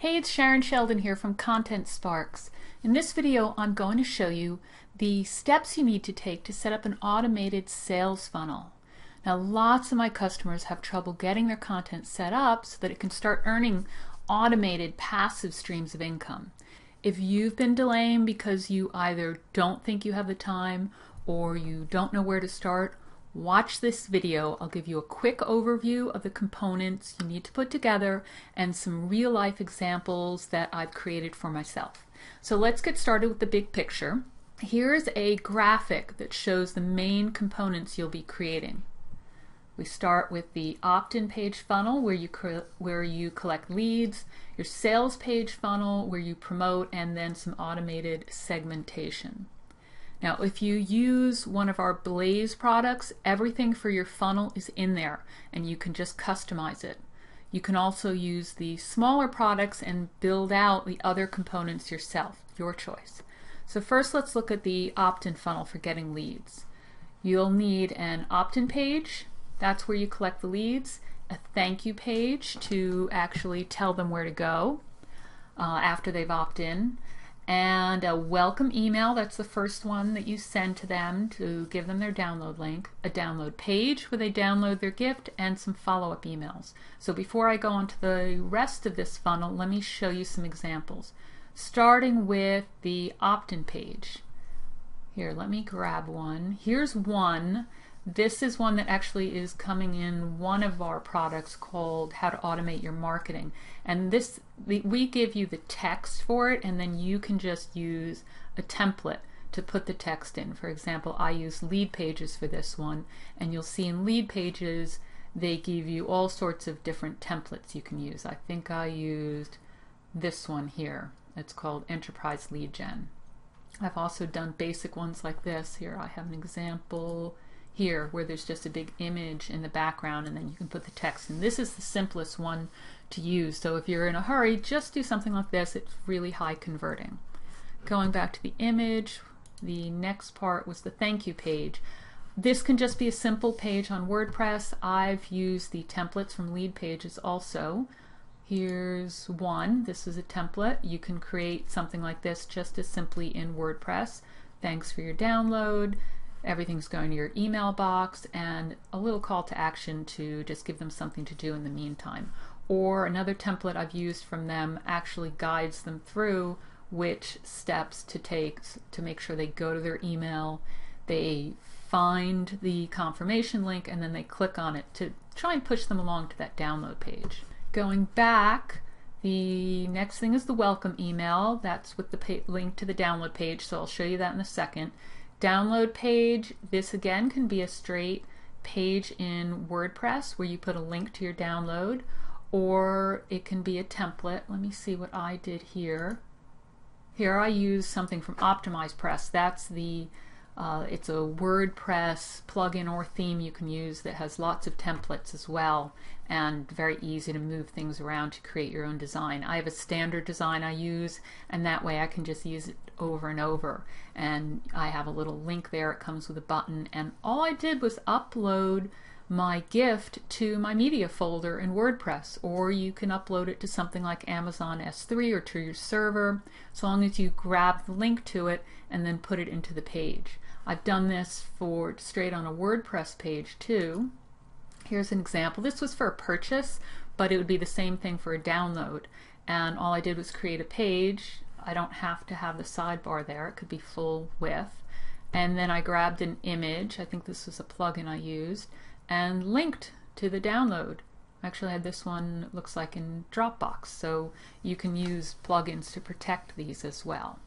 Hey, it's Sharon Sheldon here from Content Sparks. In this video, I'm going to show you the steps you need to take to set up an automated sales funnel. Now, lots of my customers have trouble getting their content set up so that it can start earning automated passive streams of income. If you've been delaying because you either don't think you have the time or you don't know where to start, watch this video. I'll give you a quick overview of the components you need to put together and some real-life examples that I've created for myself. So let's get started with the big picture. Here's a graphic that shows the main components you'll be creating. We start with the opt-in page funnel where you collect leads, your sales page funnel where you promote, and then some automated segmentation. Now, if you use one of our Blaze products, everything for your funnel is in there and you can just customize it. You can also use the smaller products and build out the other components yourself, your choice. So first, let's look at the opt-in funnel for getting leads. You'll need an opt-in page. That's where you collect the leads. A thank you page to actually tell them where to go after they've opted in. And a welcome email, that's the first one that you send to them to give them their download link, a download page where they download their gift, and some follow-up emails. So before I go on to the rest of this funnel, let me show you some examples. Starting with the opt-in page. Here, let me grab one. Here's one. This is one that actually is coming in one of our products called How to Automate Your Marketing. And we give you the text for it, and then you can just use a template to put the text in. For example, I use lead pages for this one, and you'll see in lead pages they give you all sorts of different templates you can use. I think I used this one here. It's called Enterprise Lead Gen. I've also done basic ones like this. Here I have an example here where there's just a big image in the background and then you can put the text, and this is the simplest one to use. So if you're in a hurry, just do something like this. It's really high converting. Going back to the image, the next part was the thank you page. This can just be a simple page on WordPress. I've used the templates from lead pages also. Here's one. This is a template. You can create something like this just as simply in WordPress. Thanks for your download. Everything's going to your email box, and a little call to action to just give them something to do in the meantime. Or another template I've used from them actually guides them through which steps to take to make sure they go to their email, they find the confirmation link, and then they click on it to try and push them along to that download page. Going back, the next thing is the welcome email. That's with the link to the download page, so I'll show you that in a second. Download page, this again can be a straight page in WordPress where you put a link to your download, or it can be a template. Let me see what I did here. Here I use something from OptimizePress. That's the it's a WordPress plugin or theme you can use that has lots of templates as well, and very easy to move things around to create your own design. I have a standard design I use, and that way I can just use it over and over. And I have a little link there. It comes with a button, and all I did was upload my gift to my media folder in WordPress, or you can upload it to something like Amazon S3 or to your server, so long as you grab the link to it and then put it into the page. I've done this for straight on a WordPress page too. Here's an example. This was for a purchase, but it would be the same thing for a download. And all I did was create a page. I don't have to have the sidebar there. It could be full width. And then I grabbed an image. I think this was a plugin I used, and linked to the download. Actually, I had this one, it looks like, in Dropbox, so you can use plugins to protect these as well.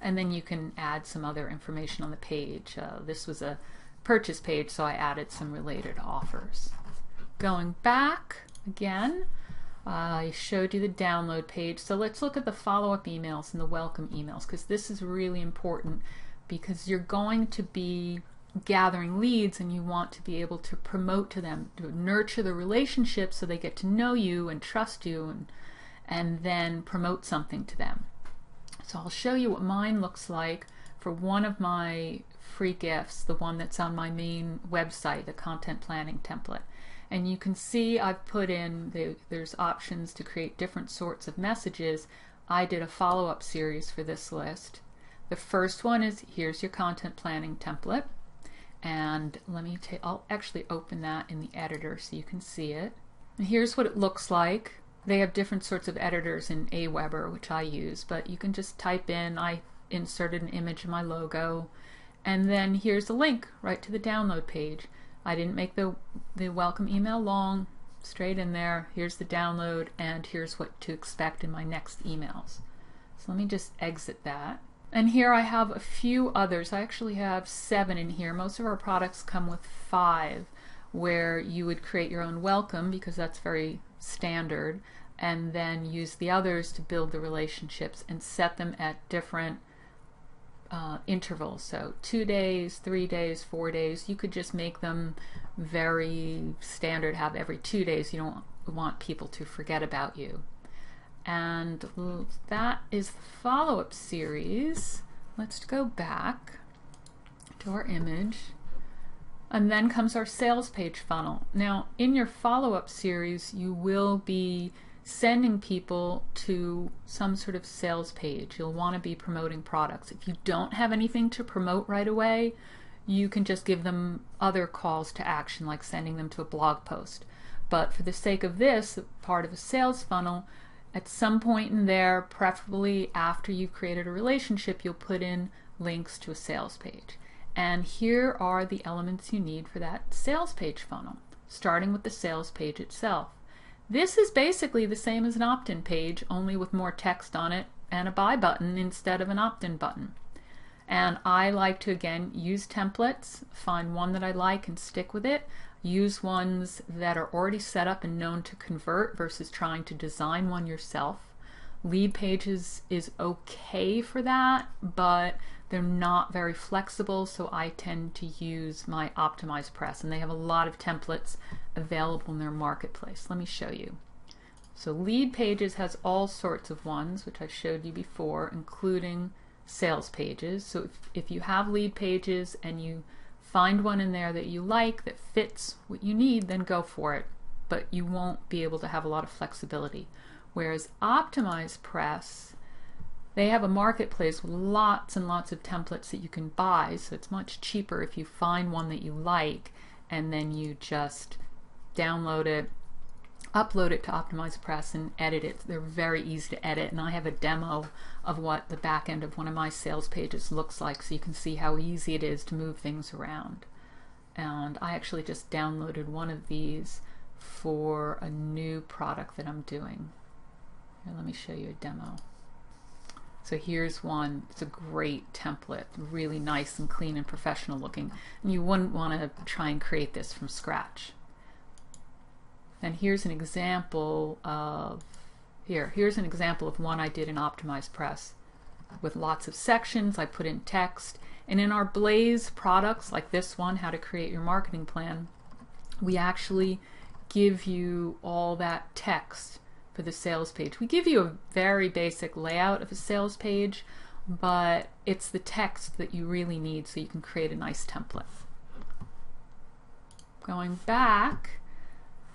And then you can add some other information on the page. This was a purchase page, so I added some related offers. Going back again, I showed you the download page, so let's look at the follow-up emails and the welcome emails, because this is really important, because you're going to be gathering leads and you want to be able to promote to them, to nurture the relationship so they get to know you and trust you, and then promote something to them. So I'll show you what mine looks like for one of my free gifts, the one that's on my main website, the content planning template. And you can see I've put in, there's options to create different sorts of messages. I did a follow-up series for this list. The first one is, here's your content planning template. And I'll actually open that in the editor so you can see it. And here's what it looks like. They have different sorts of editors in Aweber, which I use, but you can just type in, I inserted an image of my logo, and then here's a link right to the download page. I didn't make the welcome email long, straight in there. Here's the download, and here's what to expect in my next emails. So let me just exit that. And here I have a few others. I actually have 7 in here. Most of our products come with 5, where you would create your own welcome, because that's very standard, and then use the others to build the relationships and set them at different intervals. So 2 days, 3 days, 4 days. You could just make them very standard, have every 2 days. You don't want people to forget about you. And that is the follow-up series. Let's go back to our image. And then comes our sales page funnel. Now, in your follow-up series, you will be sending people to some sort of sales page. You'll want to be promoting products. If you don't have anything to promote right away, you can just give them other calls to action, like sending them to a blog post. But for the sake of this part of a sales funnel, at some point in there, preferably after you've created a relationship, you'll put in links to a sales page. And here are the elements you need for that sales page funnel, starting with the sales page itself. This is basically the same as an opt-in page, only with more text on it and a buy button instead of an opt-in button. And I like to, again, use templates, find one that I like and stick with it. Use ones that are already set up and known to convert versus trying to design one yourself. Lead pages is okay for that, but they're not very flexible, so I tend to use my Optimized Press, and they have a lot of templates available in their marketplace. Let me show you. So Lead Pages has all sorts of ones, which I showed you before, including sales pages. So if you have Lead Pages and you find one in there that you like, that fits what you need, then go for it. But you won't be able to have a lot of flexibility. Whereas Optimized Press, they have a marketplace with lots and lots of templates that you can buy, so it's much cheaper if you find one that you like and then you just download it, upload it to Optimized Press and edit it. They're very easy to edit, and I have a demo of what the back end of one of my sales pages looks like, so you can see how easy it is to move things around. And I actually just downloaded one of these for a new product that I'm doing. Here, let me show you a demo. So here's one. It's a great template, really nice and clean and professional looking. And you wouldn't want to try and create this from scratch. And here's an example of here's an example of one I did in Optimized Press with lots of sections. I put in text, and in our Blaze products like this one, How to Create Your Marketing Plan, we actually give you all that text for the sales page. We give you a very basic layout of a sales page, but it's the text that you really need so you can create a nice template. Going back,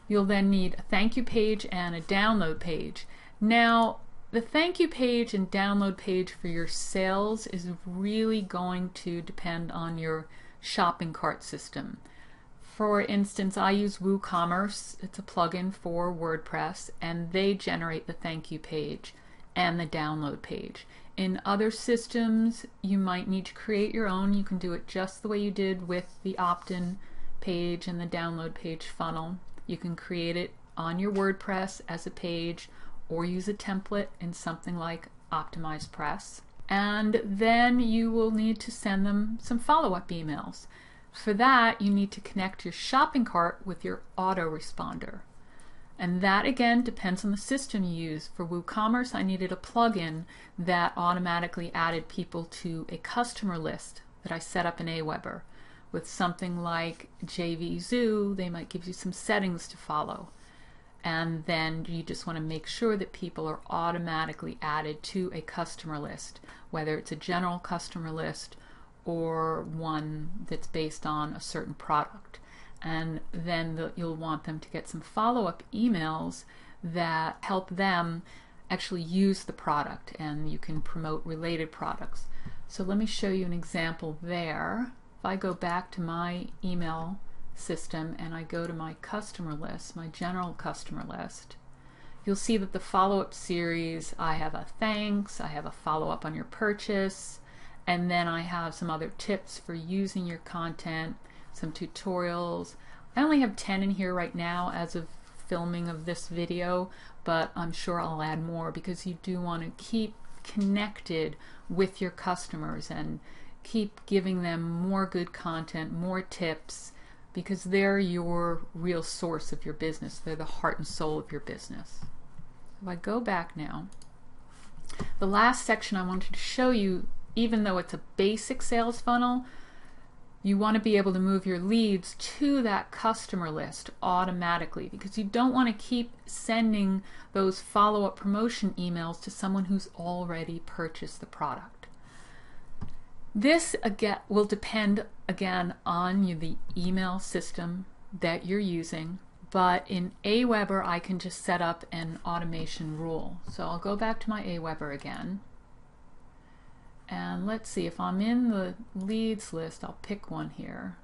you'll then need a thank you page and a download page. Now, the thank you page and download page for your sales is really going to depend on your shopping cart system. For instance, I use WooCommerce. It's a plugin for WordPress, and they generate the thank you page and the download page. In other systems, you might need to create your own. You can do it just the way you did with the opt-in page and the download page funnel. You can create it on your WordPress as a page, or use a template in something like Optimized Press. And then you will need to send them some follow-up emails. For that, you need to connect your shopping cart with your autoresponder. And that, again, depends on the system you use. For WooCommerce, I needed a plugin that automatically added people to a customer list that I set up in Aweber. With something like JVZoo, they might give you some settings to follow. And then you just want to make sure that people are automatically added to a customer list, whether it's a general customer list or one that's based on a certain product. and then you'll want them to get some follow-up emails that help them actually use the product, and you can promote related products. So let me show you an example there. If I go back to my email system and I go to my customer list, my general customer list, you'll see that the follow-up series, I have a thanks, I have a follow-up on your purchase, and then I have some other tips for using your content, some tutorials. I only have 10 in here right now as of filming of this video, but I'm sure I'll add more, because you do want to keep connected with your customers and keep giving them more good content, more tips, because they're your real source of your business. They're the heart and soul of your business. If I go back now, the last section I wanted to show you, even though it's a basic sales funnel, you want to be able to move your leads to that customer list automatically, because you don't want to keep sending those follow-up promotion emails to someone who's already purchased the product. This again will depend again on the email system that you're using, but in Aweber I can just set up an automation rule. So I'll go back to my Aweber again. And let's see, if I'm in the leads list, I'll pick one here,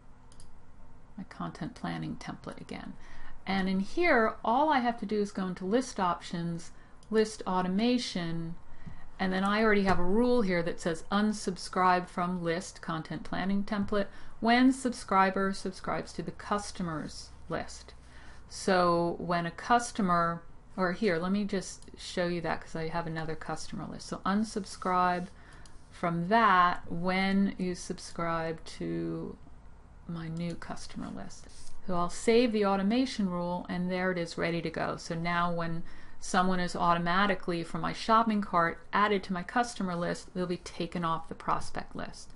my content planning template again. And in here, all I have to do is go into list options, list automation, and then I already have a rule here that says unsubscribe from list content planning template when subscriber subscribes to the customer's list. So when a customer, or here, let me just show you that because I have another customer list. So unsubscribe from that when you subscribe to my new customer list. So I'll save the automation rule, and there it is, ready to go. So now when someone is automatically from my shopping cart added to my customer list, they'll be taken off the prospect list.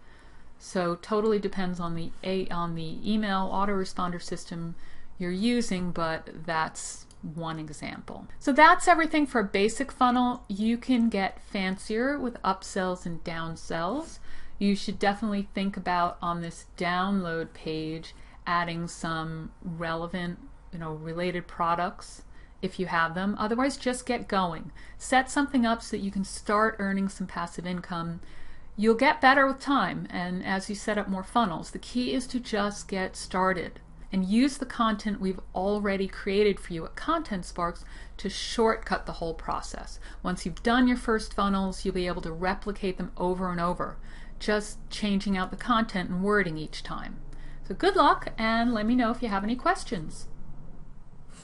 So totally depends on the email autoresponder system you're using, but that's one example. So that's everything for a basic funnel. You can get fancier with upsells and downsells. You should definitely think about on this download page adding some relevant, related products if you have them. Otherwise, just get going. Set something up so that you can start earning some passive income. You'll get better with time, and as you set up more funnels. The key is to just get started and use the content we've already created for you at Content Sparks to shortcut the whole process. Once you've done your first funnels, you'll be able to replicate them over and over, just changing out the content and wording each time. So good luck, and let me know if you have any questions.